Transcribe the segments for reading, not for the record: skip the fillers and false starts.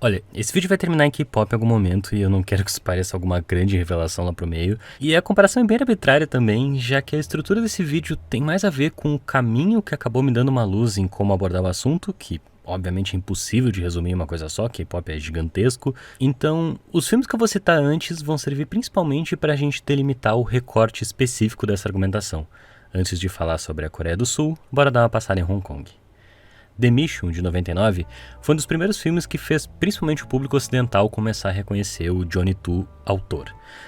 Olha, esse vídeo vai terminar em K-pop em algum momento e eu não quero que isso pareça alguma grande revelação lá pro meio. E a comparação é bem arbitrária também, já que a estrutura desse vídeo tem mais a ver com o caminho que acabou me dando uma luz em como abordar o assunto, que obviamente é impossível de resumir em uma coisa só, K-pop é gigantesco. Então, os filmes que eu vou citar antes vão servir principalmente para a gente delimitar o recorte específico dessa argumentação. Antes de falar sobre a Coreia do Sul, bora dar uma passada em Hong Kong. The Mission, de 99, foi um dos primeiros filmes que fez principalmente o público ocidental começar a reconhecer o Johnny To autor.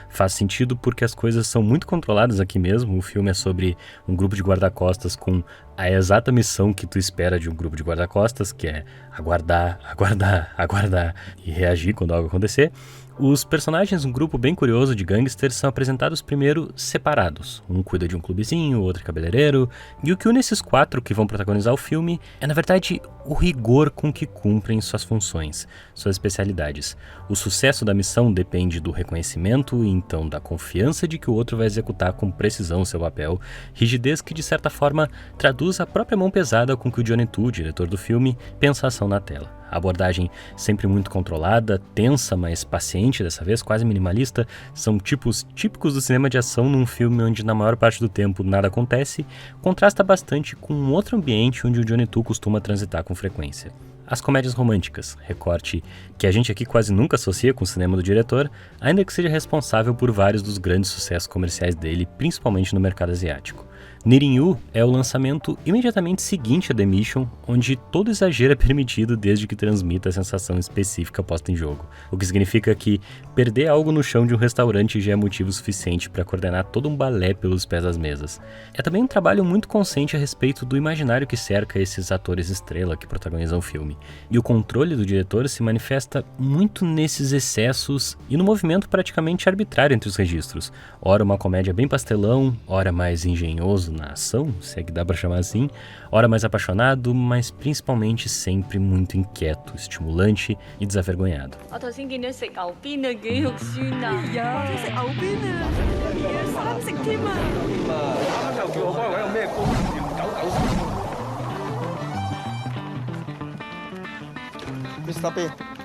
Faz sentido porque as coisas são muito controladas aqui mesmo. O filme é sobre um grupo de guarda-costas com a exata missão que tu espera de um grupo de guarda-costas, que é aguardar, aguardar, aguardar e reagir quando algo acontecer. Os personagens, um grupo bem curioso de gangsters, são apresentados primeiro separados. Um cuida de um clubezinho, o outro é cabeleireiro. E o que une esses quatro que vão protagonizar o filme é, na verdade, o rigor com que cumprem suas funções, suas especialidades. O sucesso da missão depende do reconhecimento e então da confiança de que o outro vai executar com precisão seu papel, rigidez que de certa forma traduz a própria mão pesada com que o Johnny To, diretor do filme, pensa a ação na tela. A abordagem sempre muito controlada, tensa, mas paciente dessa vez, quase minimalista, são tipos típicos do cinema de ação num filme onde na maior parte do tempo nada acontece, contrasta bastante com um outro ambiente onde o Johnny To costuma transitar com frequência. As comédias românticas, recorte que a gente aqui quase nunca associa com o cinema do diretor, ainda que seja responsável por vários dos grandes sucessos comerciais dele, principalmente no mercado asiático. Needing You é o lançamento imediatamente seguinte a The Mission, onde todo exagero é permitido desde que transmita a sensação específica posta em jogo, o que significa que perder algo no chão de um restaurante já é motivo suficiente para coordenar todo um balé pelos pés das mesas. É também um trabalho muito consciente a respeito do imaginário que cerca esses atores estrela que protagonizam o filme, e o controle do diretor se manifesta muito nesses excessos e no movimento praticamente arbitrário entre os registros, ora uma comédia bem pastelão, ora mais engenhoso na ação, se é que dá pra chamar assim, ora mais apaixonado, mas principalmente sempre muito inquieto, estimulante e desavergonhado.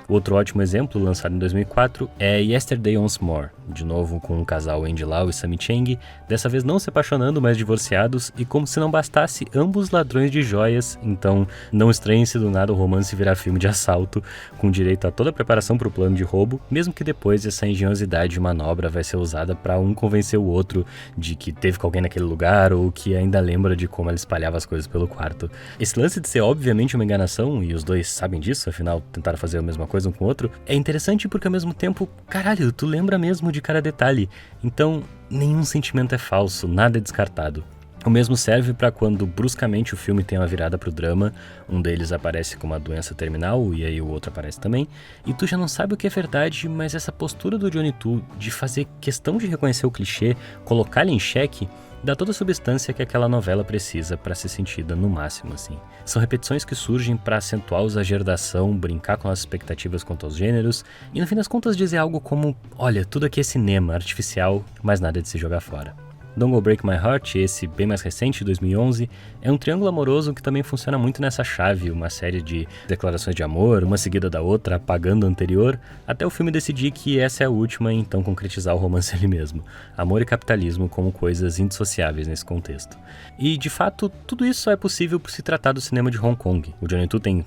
Outro ótimo exemplo, lançado em 2004, é Yesterday Once More, de novo com o casal Andy Lau e Sammy Cheng, dessa vez não se apaixonando, mas divorciados, e como se não bastasse, ambos ladrões de joias, então não estranhe se do nada o romance virar filme de assalto, com direito a toda a preparação para o plano de roubo, mesmo que depois essa engenhosidade de manobra vai ser usada para um convencer o outro de que teve com alguém naquele lugar, ou que ainda lembra de como ela espalhava as coisas pelo quarto. Esse lance de ser obviamente uma enganação, e os dois sabem disso, afinal tentaram fazer a mesma coisa um com o outro, é interessante porque ao mesmo tempo, caralho, tu lembra mesmo de cada detalhe, então nenhum sentimento é falso, nada é descartado. O mesmo serve para quando bruscamente o filme tem uma virada pro drama, um deles aparece com uma doença terminal e aí o outro aparece também, e tu já não sabe o que é verdade, mas essa postura do Johnny To de fazer questão de reconhecer o clichê, colocá-lo em xeque, dá toda a substância que aquela novela precisa para ser sentida no máximo, assim. São repetições que surgem para acentuar o exagero da ação, brincar com as expectativas quanto aos gêneros, e no fim das contas dizer algo como, olha, tudo aqui é cinema, artificial, mas nada de se jogar fora. Don't Go Break My Heart, esse bem mais recente, de 2011, é um triângulo amoroso que também funciona muito nessa chave, uma série de declarações de amor, uma seguida da outra, apagando a anterior, até o filme decidir que essa é a última e então concretizar o romance ali mesmo. Amor e capitalismo como coisas indissociáveis nesse contexto. E, de fato, tudo isso só é possível por se tratar do cinema de Hong Kong. O Johnny To tem,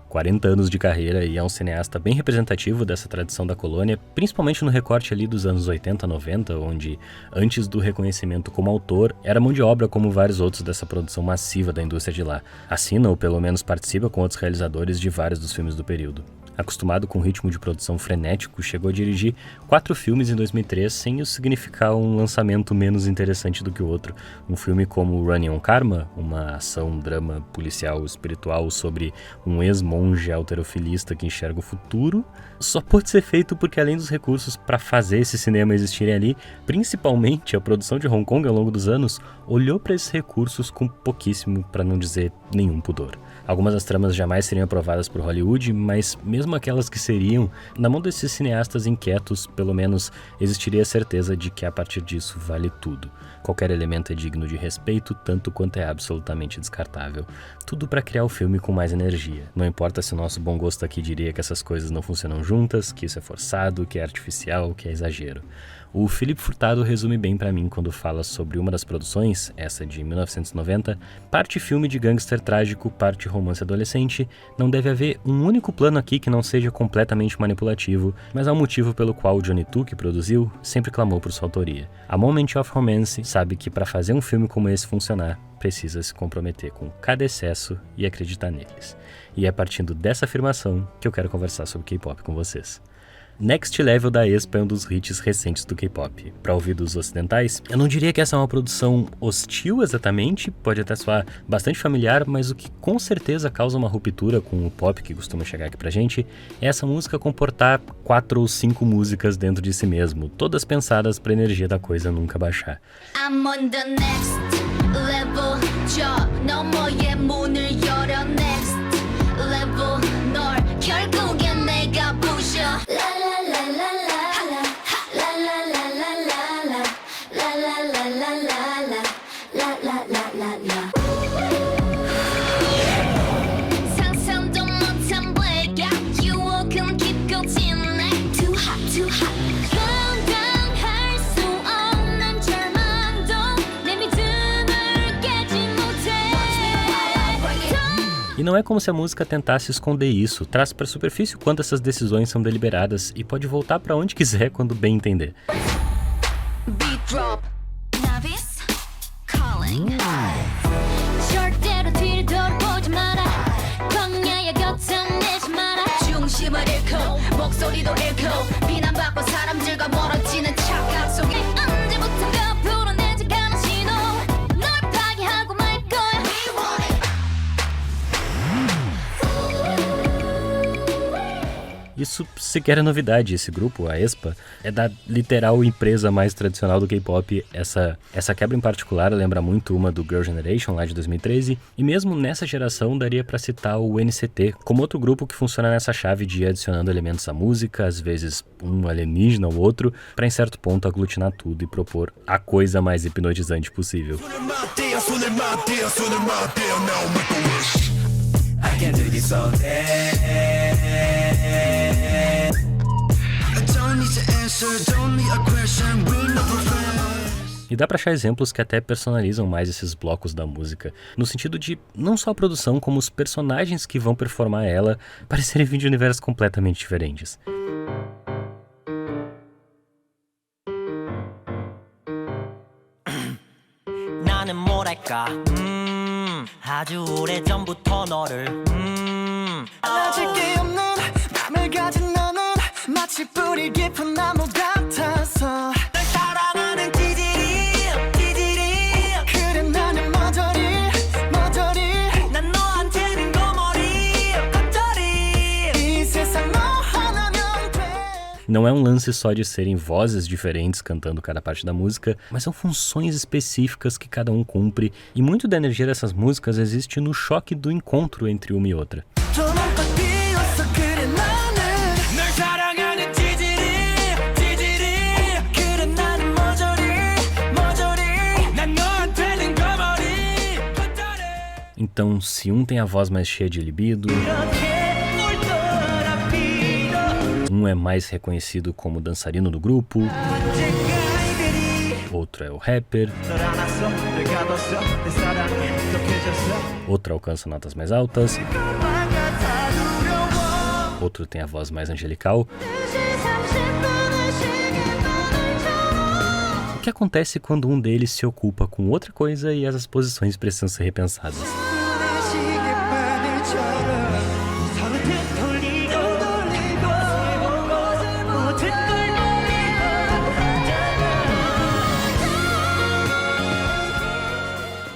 40 anos de carreira e é um cineasta bem representativo dessa tradição da colônia, principalmente no recorte ali dos anos 80, 90, onde, antes do reconhecimento como autor, era mão de obra como vários outros dessa produção massiva da indústria de lá. Assina ou pelo menos participa com outros realizadores de vários dos filmes do período. Acostumado com um ritmo de produção frenético, chegou a dirigir 4 filmes em 2003, sem isso significar um lançamento menos interessante do que o outro. Um filme como Running on Karma, uma ação, drama policial espiritual sobre um ex-monge alterofilista que enxerga o futuro, só pode ser feito porque além dos recursos para fazer esse cinema existirem ali, principalmente a produção de Hong Kong ao longo dos anos, olhou para esses recursos com pouquíssimo, para não dizer nenhum pudor. Algumas das tramas jamais seriam aprovadas por Hollywood, mas mesmo mesmo aquelas que seriam, na mão desses cineastas inquietos, pelo menos existiria a certeza de que a partir disso vale tudo. Qualquer elemento é digno de respeito, tanto quanto é absolutamente descartável. Tudo para criar o filme com mais energia. Não importa se o nosso bom gosto aqui diria que essas coisas não funcionam juntas, que isso é forçado, que é artificial, que é exagero. O Felipe Furtado resume bem pra mim quando fala sobre uma das produções, essa de 1990, parte filme de gangster trágico, parte romance adolescente. Não deve haver um único plano aqui que não seja completamente manipulativo, mas há um motivo pelo qual o Johnny Tu, que produziu, sempre clamou por sua autoria. A Moment of Romance sabe que para fazer um filme como esse funcionar, precisa se comprometer com cada excesso e acreditar neles. E é partindo dessa afirmação que eu quero conversar sobre K-pop com vocês. Next Level da aespa é um dos hits recentes do K-pop. Para ouvidos ocidentais, eu não diria que essa é uma produção hostil exatamente, pode até soar bastante familiar, mas o que com certeza causa uma ruptura com o pop que costuma chegar aqui pra gente é essa música comportar 4 ou 5 músicas dentro de si mesmo, todas pensadas pra energia da coisa nunca baixar. I'm on the next level, 저 너머의 문을 열어 next level, 널 결국엔 내가 부셔. 상상도 못한 breakout, 유혹은 깊고 진해. Too hot, too hot. 감당할 수 없는 절망도 내 믿음을 깨지 못해. E não é como se a música tentasse esconder isso, traz pra superfície o quanto essas decisões são deliberadas e pode voltar pra onde quiser quando bem entender. Beat drop. Novice calling. 절대로 뒤를 돌아보지 마라. 광야의 곁은 내지 마라. 중심을 잃고 목소리도 잃고 비난받고 사람들과 멀어지는 착각 속에 언제부턴가 불어내지 않은 신호. 널 파괴하고 말 거야. We want it. Isso sequer é novidade, esse grupo, a aespa, é da literal empresa mais tradicional do K-pop. Essa quebra em particular lembra muito uma do Girl Generation, lá de 2013, e mesmo nessa geração daria pra citar o NCT, como outro grupo que funciona nessa chave de ir adicionando elementos à música, às vezes um alienígena ou outro, pra em certo ponto aglutinar tudo e propor a coisa mais hipnotizante possível. E dá pra achar exemplos que até personalizam mais esses blocos da música, no sentido de não só a produção, como os personagens que vão performar ela parecerem vir de universos completamente diferentes. 나는 뭐랄까 아주 오래전부터 너를 알아질 게 없는 맘을 가진 너는 마치 뿌리 깊은 나무 같아서 널 사랑하는 기질이 그래 나는 머저리 난 너한테는 거머리 겉절이 이 세상 너 하나면 돼. Não é um lance só de serem vozes diferentes cantando cada parte da música, mas são funções específicas que cada um cumpre, e muito da energia dessas músicas existe no choque do encontro entre uma e outra. Então, se um tem a voz mais cheia de libido, um é mais reconhecido como dançarino do grupo, outro é o rapper, outro alcança notas mais altas, outro tem a voz mais angelical. O que acontece quando um deles se ocupa com outra coisa e essas posições precisam ser repensadas?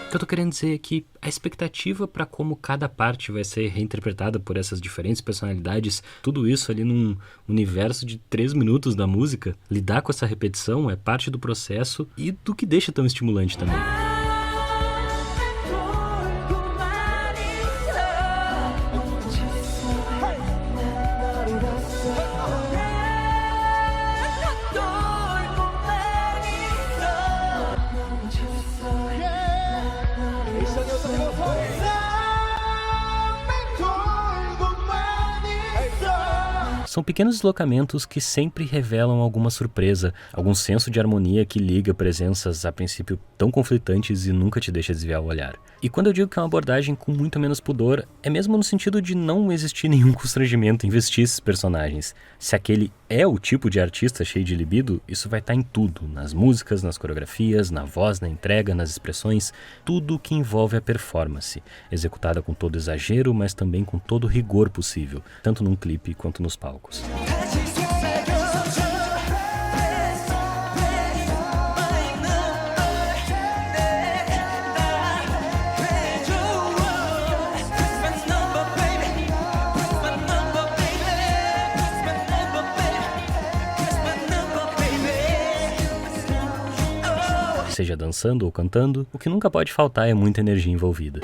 O que eu tô querendo dizer é que a expectativa para como cada parte vai ser reinterpretada por essas diferentes personalidades, tudo isso ali num universo de 3 minutos da música, lidar com essa repetição é parte do processo e do que deixa tão estimulante também. são pequenos deslocamentos que sempre revelam alguma surpresa, algum senso de harmonia que liga presenças a princípio tão conflitantes e nunca te deixa desviar o olhar. E quando eu digo que é uma abordagem com muito menos pudor, é mesmo no sentido de não existir nenhum constrangimento em vestir esses personagens. Se aquele é o tipo de artista cheio de libido, isso vai estar em tudo, nas músicas, nas coreografias, na voz, na entrega, nas expressões, tudo que envolve a performance, executada com todo exagero, mas também com todo o rigor possível, tanto num clipe quanto nos palcos. Seja dançando ou cantando, o que nunca pode faltar é muita energia envolvida.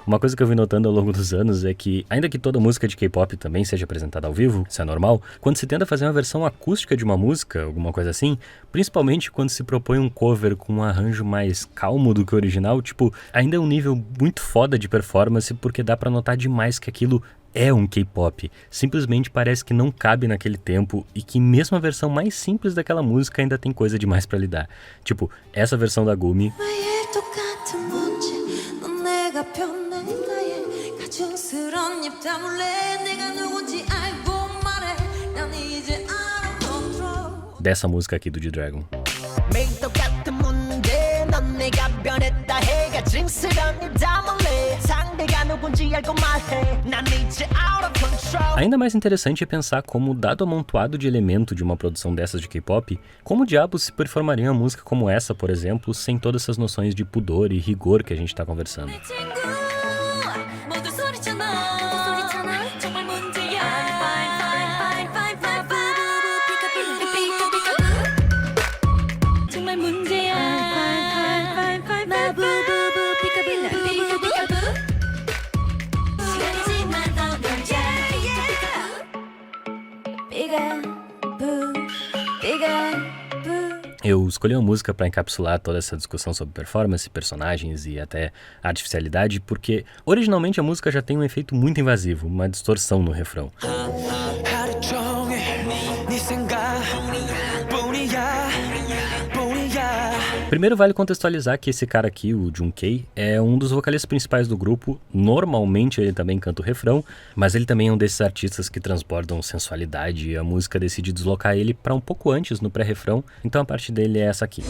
Uma coisa que eu vim notando ao longo dos anos é que, ainda que toda música de K-pop também seja apresentada ao vivo, isso é normal, quando se tenta fazer uma versão acústica de uma música, alguma coisa assim, principalmente quando se propõe um cover com um arranjo mais calmo do que o original, ainda é um nível muito foda de performance, porque dá pra notar demais que aquilo é um K-pop. Simplesmente parece que não cabe naquele tempo e que mesmo a versão mais simples daquela música ainda tem coisa demais pra lidar. Essa versão da Gumi... dessa música aqui do G-Dragon. Ainda mais interessante é pensar como, dado o amontoado de elemento de uma produção dessas de K-pop, como diabos se performaria uma música como essa, por exemplo, sem todas essas noções de pudor e rigor que a gente tá conversando. Eu escolhi uma música para encapsular toda essa discussão sobre performance, personagens e até artificialidade, porque originalmente a música já tem um efeito muito invasivo, uma distorção no refrão. Primeiro vale contextualizar que esse cara aqui, o Junkei, é um dos vocalistas principais do grupo. Normalmente ele também canta o refrão, mas ele também é um desses artistas que transbordam sensualidade e a música decide deslocar ele para um pouco antes no pré-refrão, então a parte dele é essa aqui.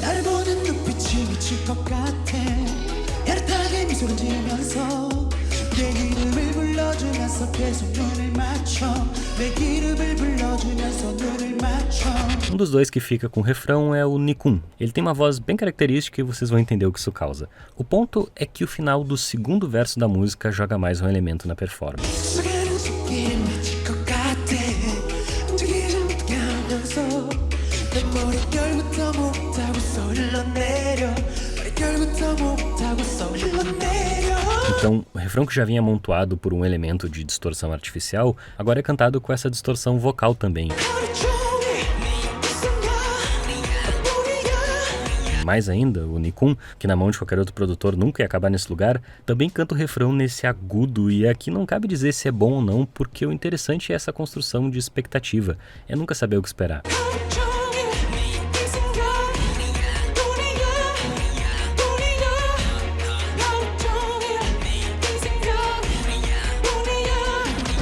Um dos dois que fica com o refrão é o Nikun. Ele tem uma voz bem característica e vocês vão entender o que isso causa. O ponto é que o final do segundo verso da música joga mais um elemento na performance. Então, o refrão que já vinha amontoado por um elemento de distorção artificial, agora é cantado com essa distorção vocal também. Mais ainda, o Nikun, que na mão de qualquer outro produtor nunca ia acabar nesse lugar, também canta o refrão nesse agudo, e aqui não cabe dizer se é bom ou não, porque o interessante é essa construção de expectativa, é nunca saber o que esperar.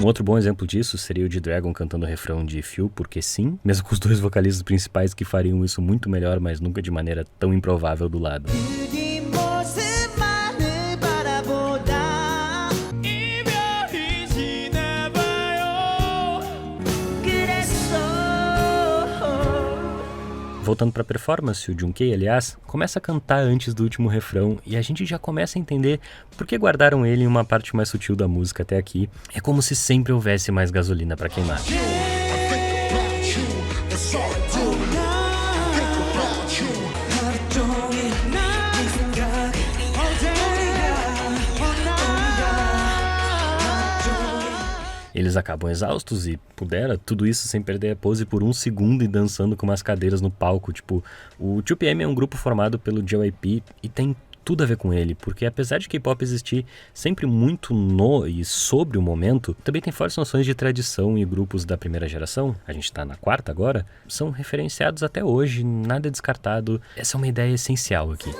Um outro bom exemplo disso seria o G-Dragon cantando o refrão de Feel, porque sim, mesmo com os dois vocalistas principais que fariam isso muito melhor, mas nunca de maneira tão improvável do lado. Voltando pra performance, o Junkei, aliás, começa a cantar antes do último refrão e a gente já começa a entender por que guardaram ele em uma parte mais sutil da música até aqui. É como se sempre houvesse mais gasolina pra queimar. Eles acabam exaustos e pudera, tudo isso sem perder a pose por um segundo e dançando com umas cadeiras no palco. Tipo, o 2PM é um grupo formado pelo JYP e tem tudo a ver com ele, porque apesar de K-pop existir sempre muito no e sobre o momento, também tem fortes noções de tradição e grupos da primeira geração, a gente tá na quarta agora, são referenciados até hoje, nada é descartado. Essa é uma ideia essencial aqui.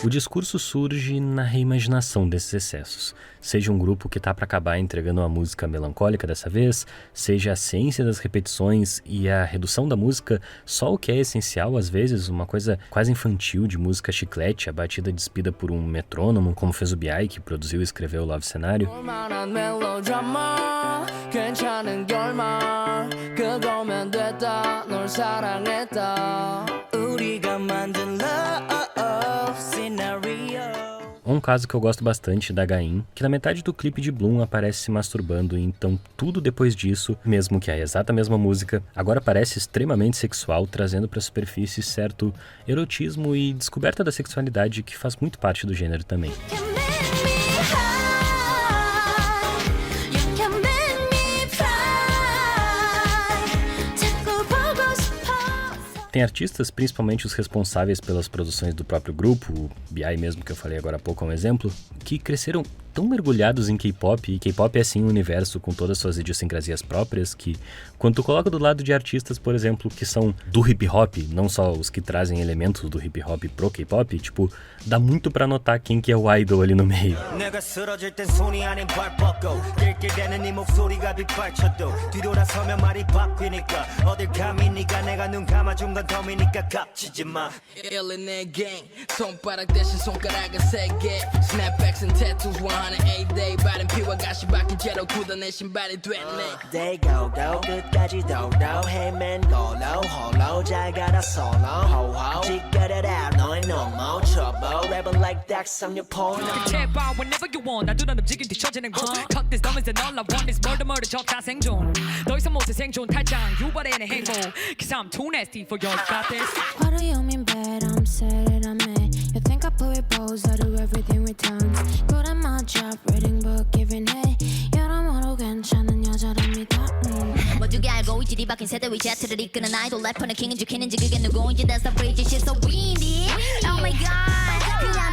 O discurso surge na reimaginação desses excessos. Seja um grupo que tá para acabar entregando uma música melancólica dessa vez, seja a ciência das repetições e a redução da música só o que é essencial, às vezes uma coisa quase infantil de música chiclete, a batida despida por um metrônomo, como fez o B.I., que produziu e escreveu o Love Cenário. Um caso que eu gosto bastante da Gain, que na metade do clipe de Bloom aparece se masturbando, e então tudo depois disso, mesmo que a exata mesma música, agora parece extremamente sexual, trazendo para a superfície certo erotismo e descoberta da sexualidade que faz muito parte do gênero também. Tem artistas, principalmente os responsáveis pelas produções do próprio grupo, o B.I. mesmo que eu falei agora há pouco é um exemplo, que cresceram tão mergulhados em K-pop, e K-pop é sim um universo com todas as suas idiosincrasias próprias, que quando tu coloca do lado de artistas, por exemplo, que são do hip hop, não só os que trazem elementos do hip hop pro K-pop, tipo, dá muito pra notar quem que é o idol ali no meio. They go 끝까지 도도 헤맨 걸로 홀로 잘 가라 solo ho Get it out 너의 no more trouble Rebel like Dax on your porno 제발 whenever you want 나 두는 움직임 뒤처지는 곳 Cut this dumb is and all I want is murder 적다 생존 더 이상 못해 생존 탈장 유발에는 행복 Cause I'm too nasty for your got this What do you mean bad? I'm sad and I'm mad You think I play pose, I do everything with tons Good at my job, reading book, giving head 여러모로 괜찮은 여자랍니다 모두가 알고 있지 뒤바뀐 세대 위 제트를 이끄는 아이돌 래퍼는 킹인지 퀸인지 그게 누구인지 That's the bridge, she's so windy Oh my god 그냥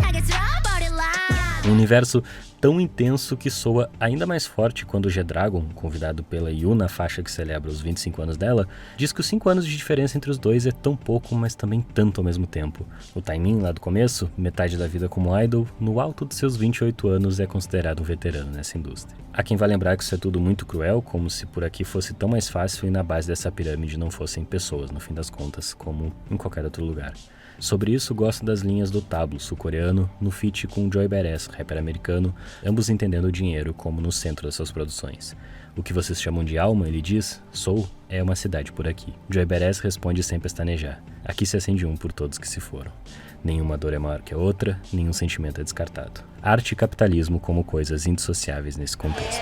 달래 쓸어버릴라 Um universo tão intenso que soa ainda mais forte quando o G-Dragon, convidado pela IU na faixa que celebra os 25 anos dela, diz que os 5 anos de diferença entre os dois é tão pouco, mas também tanto ao mesmo tempo. O Taemin, lá do começo, metade da vida como idol, no alto de seus 28 anos é considerado um veterano nessa indústria. Há quem vai lembrar que isso é tudo muito cruel, como se por aqui fosse tão mais fácil e na base dessa pirâmide não fossem pessoas, no fim das contas, como em qualquer outro lugar. Sobre isso, gosto das linhas do Tablo, sul-coreano, no feat com Joy Badass, rapper americano, ambos entendendo o dinheiro como no centro das suas produções. O que vocês chamam de alma, ele diz, Seoul é uma cidade por aqui. Joy Badass responde sem pestanejar. Aqui se acende um por todos que se foram. Nenhuma dor é maior que a outra, nenhum sentimento é descartado. Arte e capitalismo como coisas indissociáveis nesse contexto.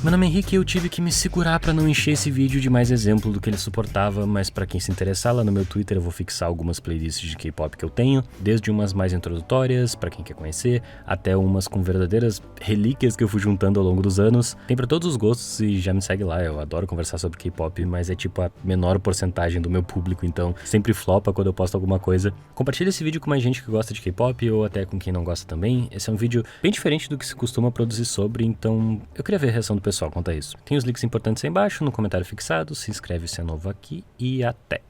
Meu nome é Henrique e eu tive que me segurar pra não encher esse vídeo de mais exemplo do que ele suportava, mas pra quem se interessar, lá no meu Twitter eu vou fixar algumas playlists de K-pop que eu tenho, desde umas mais introdutórias, pra quem quer conhecer, até umas com verdadeiras relíquias que eu fui juntando ao longo dos anos. Tem pra todos os gostos e já me segue lá, eu adoro conversar sobre K-pop, mas é tipo a menor porcentagem do meu público, então sempre flopa quando eu posto alguma coisa. Compartilha esse vídeo com mais gente que gosta de K-pop ou até com quem não gosta também. Esse é um vídeo bem diferente do que se costuma produzir sobre, então eu queria ver a reação do pessoal quanto a isso. Tem os links importantes aí embaixo, no comentário fixado, se inscreve se é novo aqui e até!